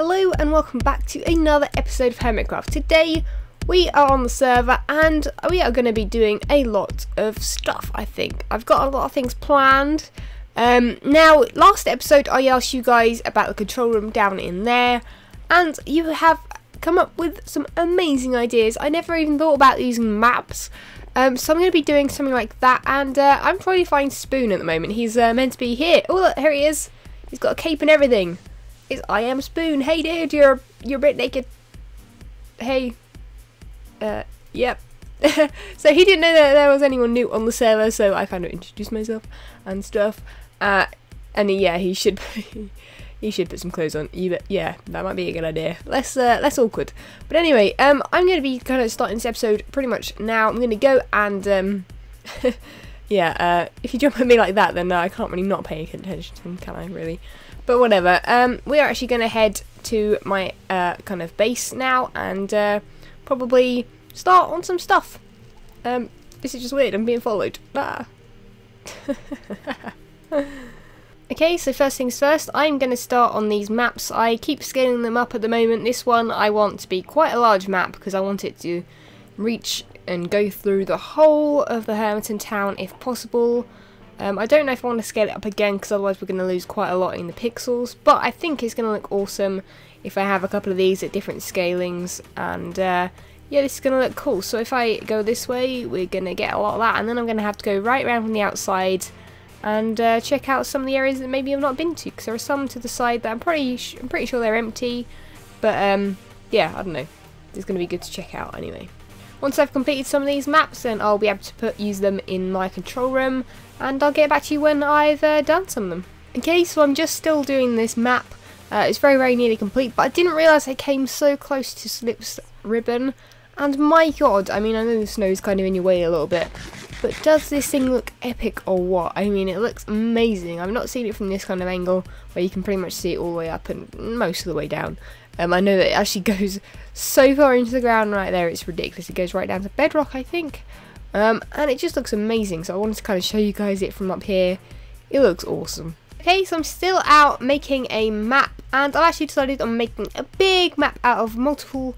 Hello and welcome back to another episode of Hermitcraft. Today we are on the server and we are going to be doing a lot of stuff, I think. I've got a lot of things planned. Now, last episode I asked you guys about the control room down in there, and you have come up with some amazing ideas. I never even thought about using maps. So I'm going to be doing something like that, and I'm trying to find Spoon at the moment. He's meant to be here. Oh look, here he is. He's got a cape and everything. I am Spoon. Hey dude, you're a bit naked. Hey. Yep. So he didn't know that there was anyone new on the server, so I kind of introduced myself and stuff. And yeah, he should he should put some clothes on. Yeah, that might be a good idea. Less awkward. But anyway, I'm going to be kind of starting this episode pretty much now. I'm going to go and yeah, if you jump at me like that, then I can't really not pay attention, can I, really? But whatever, we are actually going to head to my kind of base now and probably start on some stuff. This is just weird, I'm being followed. Ah. Okay, so first things first, I'm going to start on these maps. I keep scaling them up at the moment. This one I want to be quite a large map because I want it to reach and go through the whole of the Hermiton town if possible. I don't know if I want to scale it up again because otherwise we're going to lose quite a lot in the pixels, but I think it's going to look awesome if I have a couple of these at different scalings, and yeah, this is going to look cool. So if I go this way, we're going to get a lot of that, and then I'm going to have to go right around from the outside and check out some of the areas that maybe I've not been to, because there are some to the side that I'm pretty sure they're empty, but yeah, I don't know. It's going to be good to check out anyway. Once I've completed some of these maps, then I'll be able to use them in my control room, and I'll get back to you when I've done some of them. Okay, so I'm just still doing this map. It's very nearly complete, but I didn't realise I came so close to Slip's ribbon, and my god, I mean, I know the snow's kind of in your way a little bit, but does this thing look epic or what? I mean, it looks amazing. I've not seen it from this kind of angle where you can pretty much see it all the way up and most of the way down. I know that it actually goes so far into the ground right there, it's ridiculous. It goes right down to bedrock, I think. And it just looks amazing, so I wanted to kind of show you guys it from up here. It looks awesome. Okay, so I'm still out making a map, and I've actually decided on making a big map out of multiple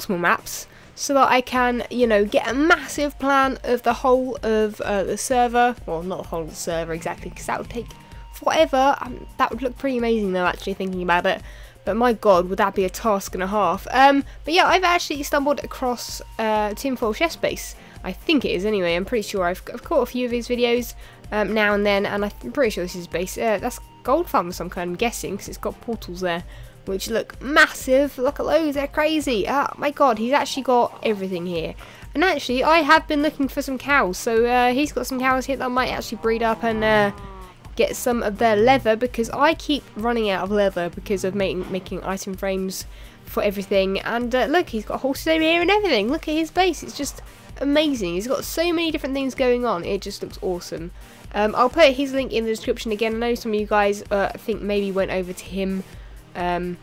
maps, so that I can, you know, get a massive plan of the whole of the server. Well, not the whole of the server exactly, because that would take forever. That would look pretty amazing though, actually, thinking about it. But my god, would that be a task and a half. But yeah, I've actually stumbled across Tinfoil Chest Base. I think it is anyway. I'm pretty sure I've caught a few of his videos now and then, and I'm pretty sure this is base. That's gold farm of some kind, I'm guessing, because it's got portals there, which look massive. Look at those, they're crazy. Oh my god, he's actually got everything here. And actually, I have been looking for some cows, so he's got some cows here that I might actually breed up and get some of their leather, because I keep running out of leather because of making item frames for everything. And look, he's got horses over here and everything. Look at his base, it's just amazing. He's got so many different things going on, it just looks awesome. I'll put his link in the description again. I know some of you guys I think maybe went over to him. I know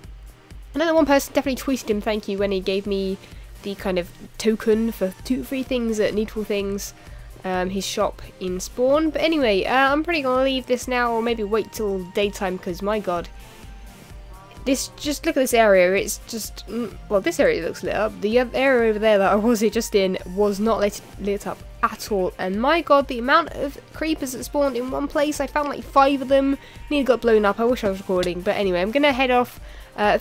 that one person definitely tweeted him thank you when he gave me the kind of token for 2 free things at Needful Things, his shop in Spawn. But anyway, I'm probably going to leave this now, or maybe wait till daytime, because my god, just look at this area. It's just, well, this area looks lit up. The area over there that I was just in was not lit up at all, and my god, the amount of creepers that spawned in one place, I found like 5 of them, nearly got blown up. I wish I was recording, but anyway, I'm gonna head off,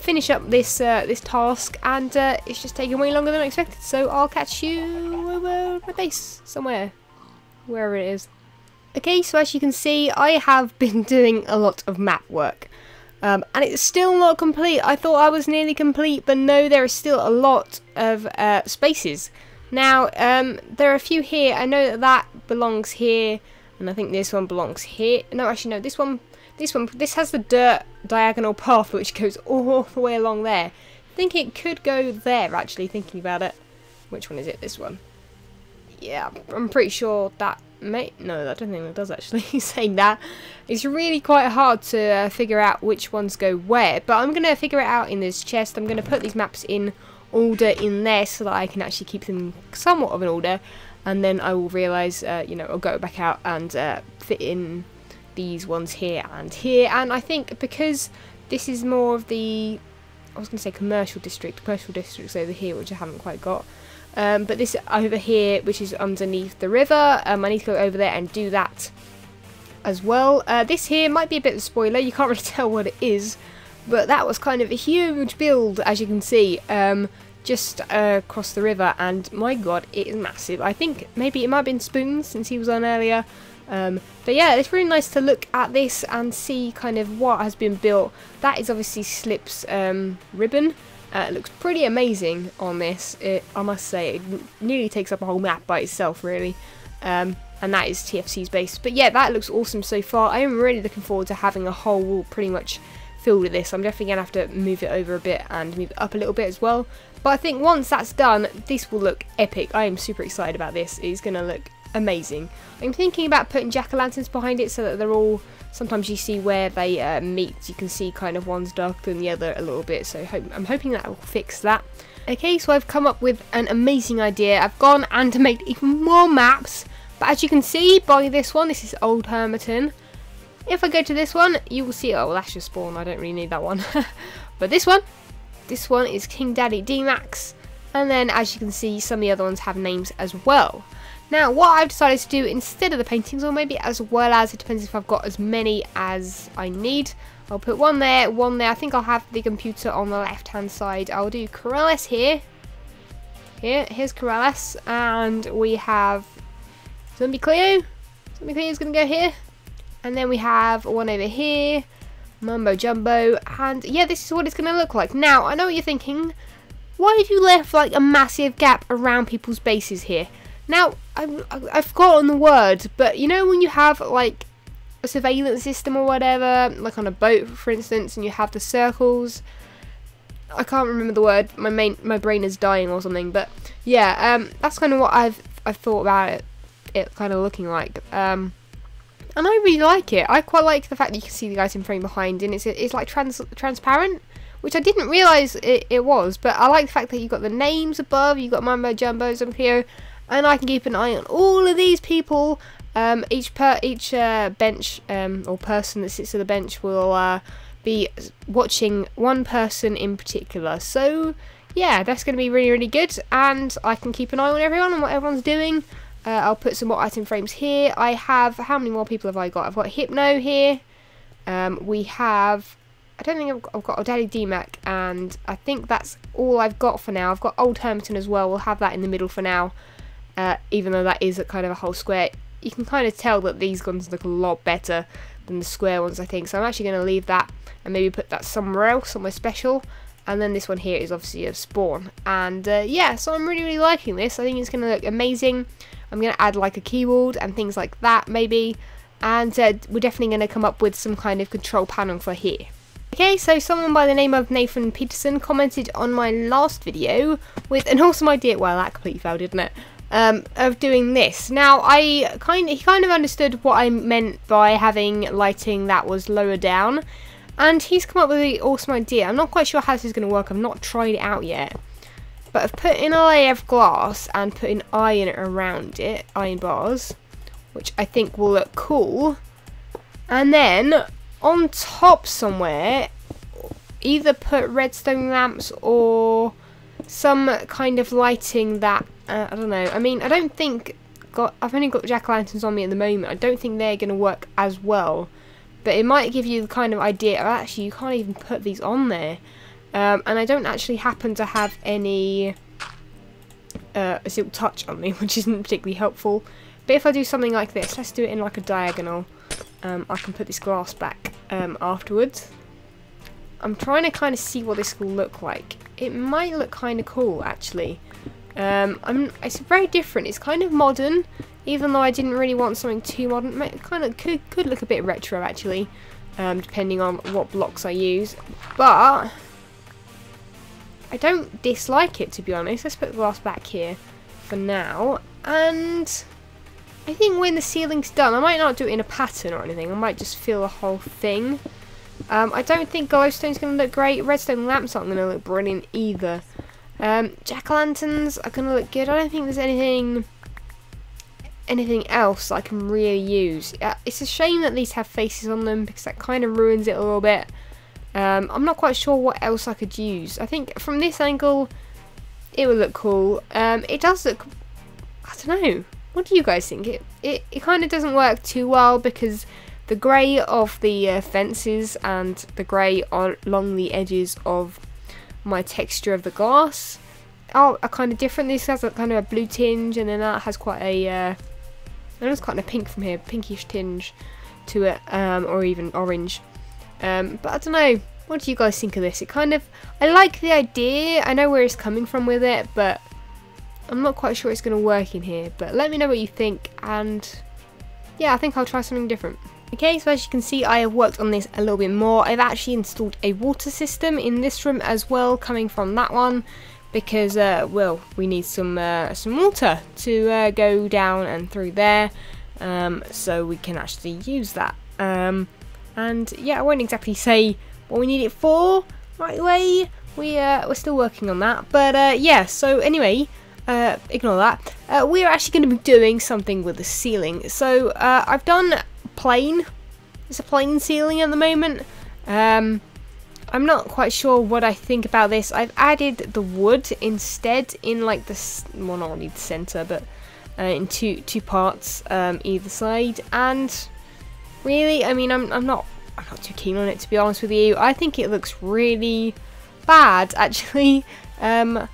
finish up this this task, and it's just taking way longer than I expected, so I'll catch you over my base somewhere, wherever it is. Okay, so as you can see, I have been doing a lot of map work, and it's still not complete. I thought I was nearly complete, but no, there is still a lot of spaces. Now, there are a few here. I know that belongs here, and I think this one belongs here. No, actually, no, this has the dirt diagonal path which goes all the way along there. I think it could go there, actually, thinking about it. Which one is it? This one. Yeah, I'm pretty sure that may... No, I don't think it does, actually, saying that. It's really quite hard to figure out which ones go where, but I'm going to figure it out in this chest. I'm going to put these maps in order in there so that I can actually keep them somewhat of an order, and then I will realise, you know, I'll go back out and fit in these ones here, and I think because this is more of the I was going to say commercial district's over here, which I haven't quite got. But this over here, which is underneath the river, I need to go over there and do that as well. This here might be a bit of a spoiler, you can't really tell what it is, but that was kind of a huge build, as you can see, just across the river, and my god, it is massive. I think maybe it might have been Spoon, since he was on earlier. But yeah, it's really nice to look at this and see kind of what has been built. That is obviously Slip's ribbon. It looks pretty amazing on this, I must say. It nearly takes up a whole map by itself, really. And that is TFC's base. But yeah, that looks awesome so far. I am really looking forward to having a whole wall pretty much filled with this. I'm definitely going to have to move it over a bit and move it up a little bit as well. But I think once that's done, this will look epic. I am super excited about this. It's going to look amazing. I'm thinking about putting jack-o'-lanterns behind it so that they're all, sometimes you see where they meet, you can see kind of one's darker than the other a little bit, so I'm hoping that will fix that. Okay, so I've come up with an amazing idea. I've gone and made even more maps, but as you can see by this one, this is Old Hermiton. If I go to this one, you will see, oh well, that's just spawn, I don't really need that one. But this one is King Daddy D-Max, and then as you can see, some of the other ones have names as well. Now, what I've decided to do instead of the paintings, or maybe as well as, it depends if I've got as many as I need. I'll put one there, one there. I think I'll have the computer on the left-hand side. I'll do Corellis here. Here's Corellis, and we have Zombie Cleo. Zombie Cleo's going to go here. And then we have one over here, Mumbo Jumbo, and yeah, this is what it's going to look like. Now, I know what you're thinking. Why have you left like a massive gap around people's bases here? Now, I've forgotten the word, but you know when you have like a surveillance system or whatever, like on a boat for instance, and you have the circles, I can't remember the word, my brain is dying or something, but yeah, that's kind of what I've thought about it kind of looking like, and I really like it. I quite like the fact that you can see the item frame behind, and it's like transparent, which I didn't realise it was, but I like the fact that you've got the names above, you've got Mumbo Jumbo, Zombie Cleo, and I can keep an eye on all of these people. Each bench or person that sits at the bench will be watching one person in particular. So yeah, that's going to be really, really good, and I can keep an eye on everyone and what everyone's doing. I'll put some more item frames here. I have, how many more people have I got? I've got Hypno here. We have, I don't think I've got Daddy D-Mac, and I think that's all I've got for now. I've got Old Hermiton as well. We'll have that in the middle for now. Even though that is a kind of a whole square, you can kind of tell that these guns look a lot better than the square ones, I think. So I'm actually going to leave that and maybe put that somewhere else, somewhere special. And then this one here is obviously a spawn. And yeah, so I'm really, really liking this. I think it's going to look amazing. I'm going to add like a keyboard and things like that maybe. And we're definitely going to come up with some kind of control panel for here. Okay, so someone by the name of Nathan Peterson commented on my last video with an awesome idea. Well, that completely failed, didn't it? Of doing this. Now, he kind of understood what I meant by having lighting that was lower down, and he's come up with an awesome idea. I'm not quite sure how this is going to work. I've not tried it out yet, but I've put in a layer of glass and put in iron around it, iron bars, which I think will look cool. And then on top somewhere, either put redstone lamps or some kind of lighting that I don't know. I mean, I don't think I've only got jack-o'-lanterns on me at the moment. I don't think they're going to work as well, but it might give you the kind of idea of actually you can't even put these on there. And I don't actually happen to have any silk touch on me, which isn't particularly helpful. But if I do something like this, let's do it in like a diagonal. I can put this glass back afterwards. I'm trying to kind of see what this will look like. It might look kind of cool, actually. It's very different. It's kind of modern, even though I didn't really want something too modern. It kind of could look a bit retro, actually, depending on what blocks I use. But I don't dislike it, to be honest. Let's put the glass back here for now. And I think when the ceiling's done, I might not do it in a pattern or anything. I might just fill the whole thing. I don't think glowstone's going to look great. Redstone lamps aren't going to look brilliant either. Jack-o'-lanterns are going to look good. I don't think there's anything else I can really use. It's a shame that these have faces on them because that kind of ruins it a little bit. I'm not quite sure what else I could use. I think from this angle it would look cool. It does look, I don't know, what do you guys think? It kind of doesn't work too well because the grey of the fences and the grey along the edges of my texture of the glass are kind of different. This has a kind of a blue tinge, and then that has quite a there's quite a pink from here, pinkish tinge to it, or even orange. But I don't know, what do you guys think of this? I like the idea, I know where it's coming from with it, but I'm not quite sure it's going to work in here. But let me know what you think, and yeah, I think I'll try something different. Okay, so as you can see, I have worked on this a little bit more. I've actually installed a water system in this room as well, coming from that one, because well, we need some water to go down and through there, so we can actually use that. And yeah, I won't exactly say what we need it for right away. We're still working on that, but yeah. So anyway, ignore that. We're actually going to be doing something with the ceiling. So I've done plain. It's a plain ceiling at the moment. I'm not quite sure what I think about this. I've added the wood instead in like the, well, not really the center, but in two parts either side. And really, I mean, I'm not too keen on it, to be honest with you. I think it looks really bad, actually. I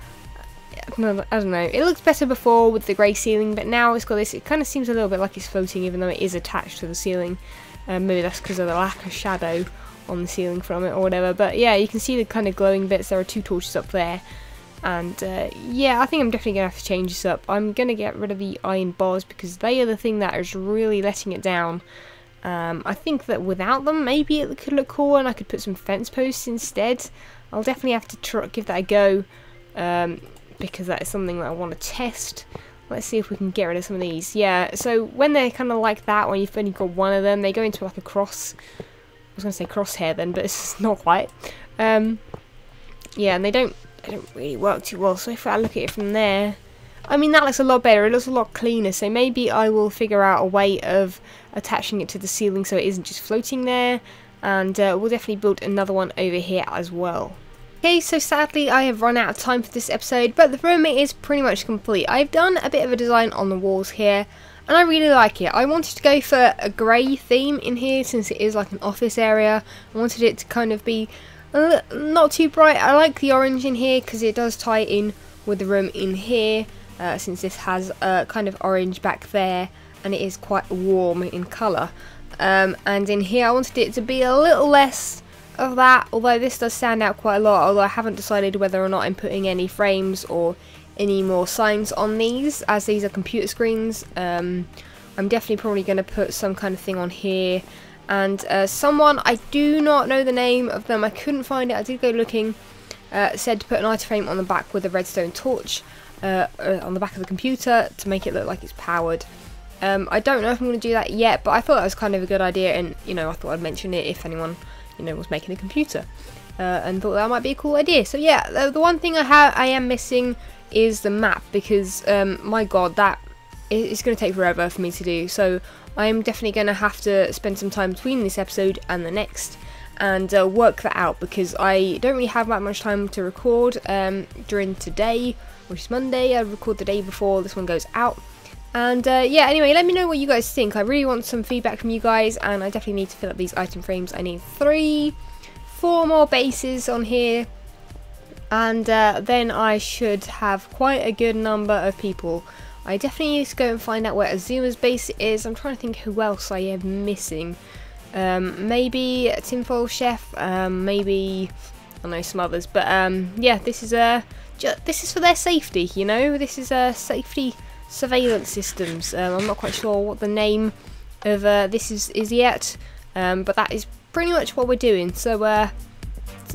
don't know. It looked better before with the grey ceiling, but now it's got this. It kind of seems a little bit like it's floating, even though it is attached to the ceiling. Maybe that's because of the lack of shadow on the ceiling from it or whatever. But yeah, you can see the kind of glowing bits. There are two torches up there. And yeah, I think I'm definitely going to have to change this up. I'm going to get rid of the iron bars because they are the thing that is really letting it down. I think that without them, maybe it could look cool and I could put some fence posts instead. I'll definitely have to give that a go, because that is something that I want to test. Let's see if we can get rid of some of these. Yeah, so when they're kind of like that, when you've only got one of them, they go into like a cross. I was going to say crosshair then, but it's not quite. Yeah, and they don't really work too well. So if I look at it from there, I mean, that looks a lot better. It looks a lot cleaner. So maybe I will figure out a way of attaching it to the ceiling so it isn't just floating there. And we'll definitely build another one over here as well. Okay, so sadly I have run out of time for this episode, but the room is pretty much complete. I've done a bit of a design on the walls here, and I really like it. I wanted to go for a grey theme in here since it is like an office area. I wanted it to kind of be not too bright. I like the orange in here because it does tie in with the room in here, since this has kind of orange back there, and it is quite warm in colour. And in here I wanted it to be a little less of that, although this does stand out quite a lot, although I haven't decided whether or not I'm putting any frames or any more signs on these, as these are computer screens. I'm definitely probably going to put some kind of thing on here, and someone, I do not know the name of them, I couldn't find it, I did go looking, said to put an item frame on the back with a redstone torch on the back of the computer to make it look like it's powered. I don't know if I'm going to do that yet, but I thought that was kind of a good idea, and you know, I thought I'd mention it if anyone, you know, was making a computer, and thought that might be a cool idea. So yeah, the one thing I am missing is the map, because my god, that it's going to take forever for me to do. So I'm definitely going to have to spend some time between this episode and the next and work that out, because I don't really have that much time to record during today, which is Monday. I record the day before this one goes out. And yeah, anyway, let me know what you guys think. I really want some feedback from you guys, and I definitely need to fill up these item frames. I need 4 more bases on here, and then I should have quite a good number of people. I definitely need to go and find out where Azuma's base is. I'm trying to think who else I am missing. Maybe Tinfoil Chef, maybe, I don't know, some others. But yeah, this is for their safety, you know. This is safety surveillance systems. I'm not quite sure what the name of this is yet, but that is pretty much what we're doing. So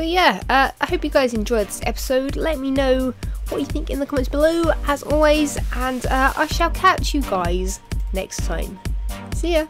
yeah, I hope you guys enjoyed this episode. Let me know what you think in the comments below, as always, and I shall catch you guys next time. See ya.